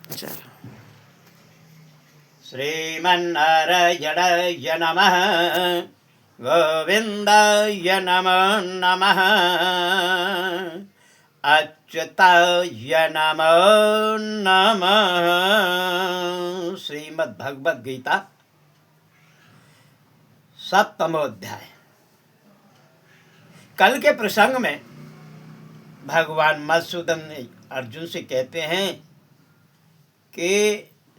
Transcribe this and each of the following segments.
चलो। श्रीमन्नारायणाय नमः, गोविन्दाय नमो नमः, अच्युताय नमो नमः। श्रीमद् भगवद गीता 7वां अध्याय। कल के प्रसंग में भगवान मधुसूदन अर्जुन से कहते हैं कि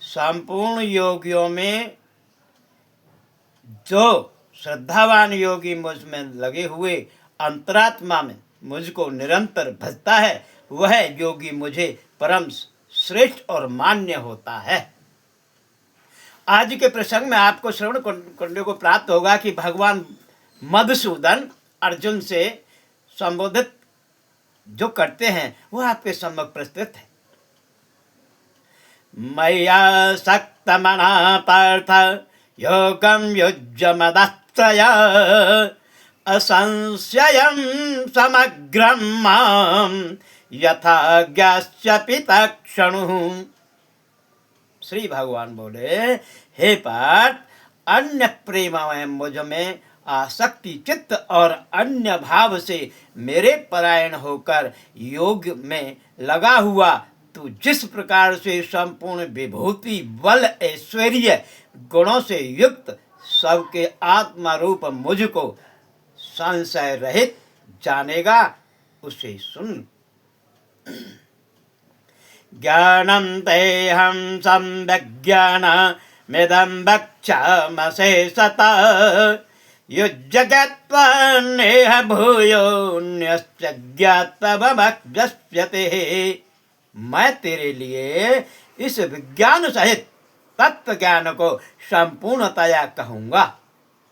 संपूर्ण योगियों में जो श्रद्धावान योगी मुझ में लगे हुए अंतरात्मा में मुझको निरंतर भजता है, वह योगी मुझे परम श्रेष्ठ और मान्य होता है। आज के प्रसंग में आपको श्रवण करने को प्राप्त होगा कि भगवान मधुसूदन अर्जुन से संबोधित जो करते हैं वह आपके सम्मुख प्रस्तुत है। मय्या सक्तमनः पार्थ योगं युज्य मदस्त्रया असंशयं समग्रं मां यथा ज्ञास्यपि तत्क्षणुः। श्री भगवान बोले, हे पार्थ, अन्य प्रेममय मुझ में आसक्ति चित्त और अन्य भाव से मेरे परायण होकर योग में लगा हुआ तू जिस प्रकार से संपूर्ण विभूति बल ऐश्वर्य गुणों से युक्त सबके आत्मा रूप मुझको संशय रहित जानेगा, उसे सुन। ज्ञानं तेहं सम्यग्ज्ञानमिदं वक्ष्याम्यशेषतः युज्यज्ञात्वा नेह भूयोऽन्यश्च ज्ञातव्यमभ्यस्यते। मैं तेरे लिए इस विज्ञान सहित तत्व ज्ञान को संपूर्णतया कहूँगा,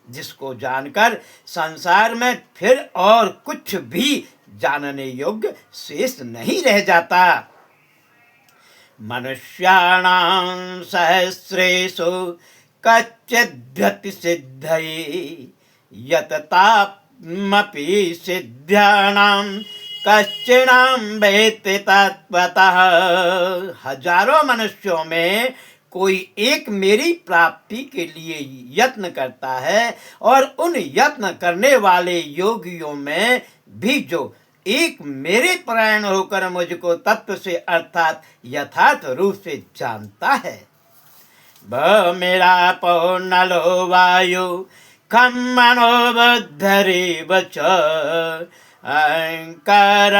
जिसको जानकर संसार में फिर और कुछ भी जानने योग्य शेष नहीं रह जाता। मनुष्याणां सहस्रेषु कच्चिद्भ्यति सिद्धये यततामपि सिद्ध्यानां कश्चिनां वेत्ति तत्त्वतः। हजारों मनुष्यों में कोई एक मेरी प्राप्ति के लिए यत्न करता है, और उन यत्न करने वाले योगियों में भी जो एक मेरे परायण होकर मुझको तत्व से अर्थात यथार्थ रूप से जानता है। ब मेरा पो नलो वायु खम मनो बुद्धरेव च अहंकार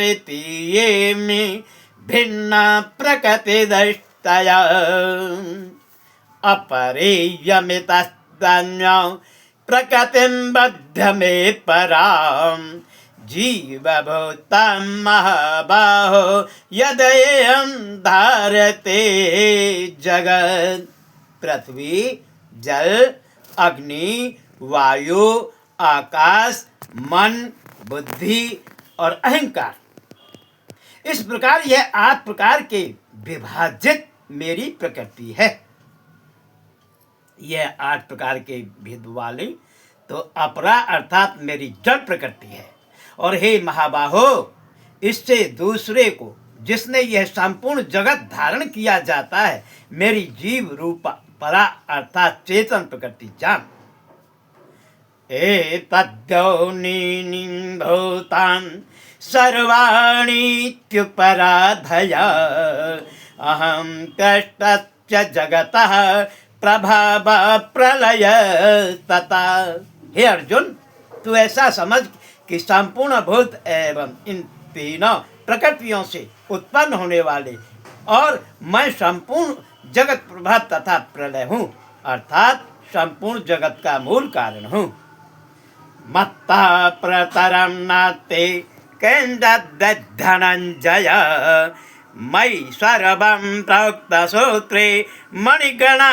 इति ये में भिन्ना प्रकृति दृष्टया अपरेयमितस्तन्यो प्रकृतिं बद्ध में पराम जीवभूतं महाबाहो यदयं धारते जगत्। पृथ्वी, जल, अग्नि, वायु, आकाश, मन, बुद्धि और अहंकार, इस प्रकार यह 8 प्रकार के विभाजित मेरी प्रकृति है। यह 8 प्रकार के भेद वाली तो अपरा अर्थात मेरी जड़ प्रकृति है। और हे महाबाहो, इससे दूसरे को जिसने यह संपूर्ण जगत धारण किया जाता है मेरी जीव रूपा परा अर्थात चेतन प्रकृति जान। एतद्योनीनि भूतानि सर्वाणीत्युपराधया अहं कष्टस्य जगतः प्रभाव प्रलय तथा। हे अर्जुन, तू ऐसा समझ कि संपूर्ण भूत एवं इन तीनों प्रकृतियों से उत्पन्न होने वाले और मैं संपूर्ण जगत प्रभाव तथा प्रलय हूँ, अर्थात संपूर्ण जगत का मूल कारण हूँ। मत्ता प्रतरं नास्ति किंचित् धनंजय मयि सर्वं प्रोक्तसूत्रे मणिगणा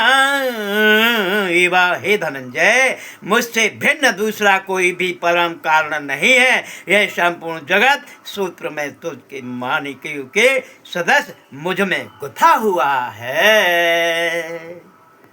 इव। हे धनंजय, मुझसे भिन्न दूसरा कोई भी परम कारण नहीं है। यह संपूर्ण जगत सूत्र में तुझके माणिक्यों के सदस्य मुझ में गुथा हुआ है।